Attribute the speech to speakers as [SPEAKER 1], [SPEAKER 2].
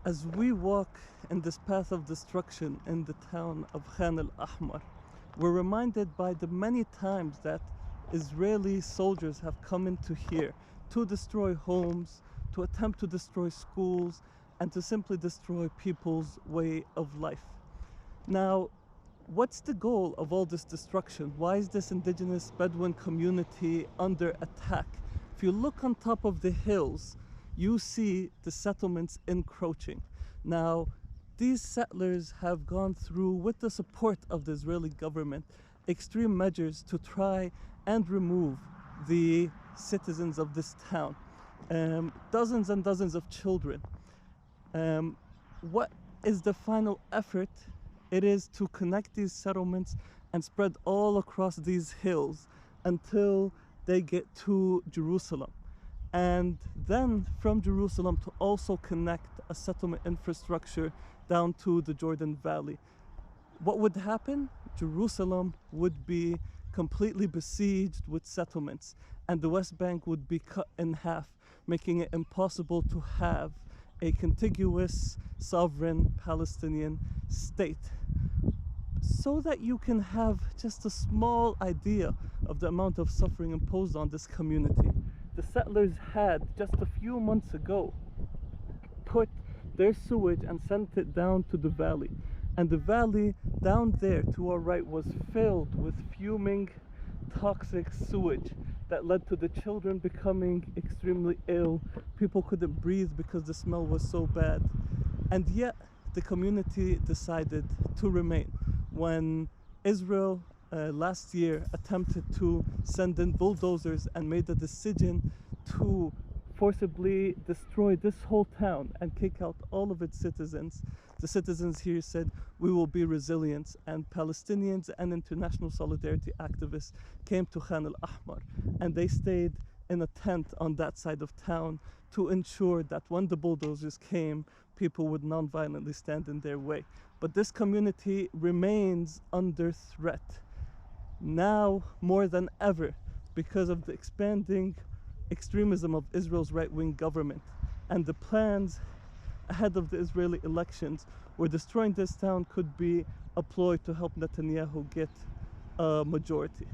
[SPEAKER 1] As we walk in this path of destruction in the town of Khan Al Ahmar, we're reminded by the many times that Israeli soldiers have come into here to destroy homes, to attempt to destroy schools, and to simply destroy people's way of life. Now, what's the goal of all this destruction? Why is this indigenous Bedouin community under attack? If you look on top of the hills, you see the settlements encroaching. Now, these settlers have gone through, with the support of the Israeli government, extreme measures to try and remove the citizens of this town. Dozens and dozens of children. What is the final effort? It is to connect these settlements and spread all across these hills until they get to Jerusalem. And then from Jerusalem to also connect a settlement infrastructure down to the Jordan Valley. What would happen? Jerusalem would be completely besieged with settlements, and the West Bank would be cut in half, making it impossible to have a contiguous, sovereign Palestinian state. So that you can have just a small idea of the amount of suffering imposed on this community. The settlers had, just a few months ago, put their sewage and sent it down to the valley. And the valley down there to our right was filled with fuming, toxic sewage that led to the children becoming extremely ill. People couldn't breathe because the smell was so bad. And yet, the community decided to remain. When Israel last year attempted to send in bulldozers and made the decision to forcibly destroy this whole town and kick out all of its citizens, the citizens here said, we will be resilient, and Palestinians and international solidarity activists came to Khan Al Ahmar, and they stayed in a tent on that side of town to ensure that when the bulldozers came, people would non-violently stand in their way. But this community remains under threat now more than ever because of the expanding extremism of Israel's right-wing government and the plans ahead of the Israeli elections where destroying this town could be a ploy to help Netanyahu get a majority.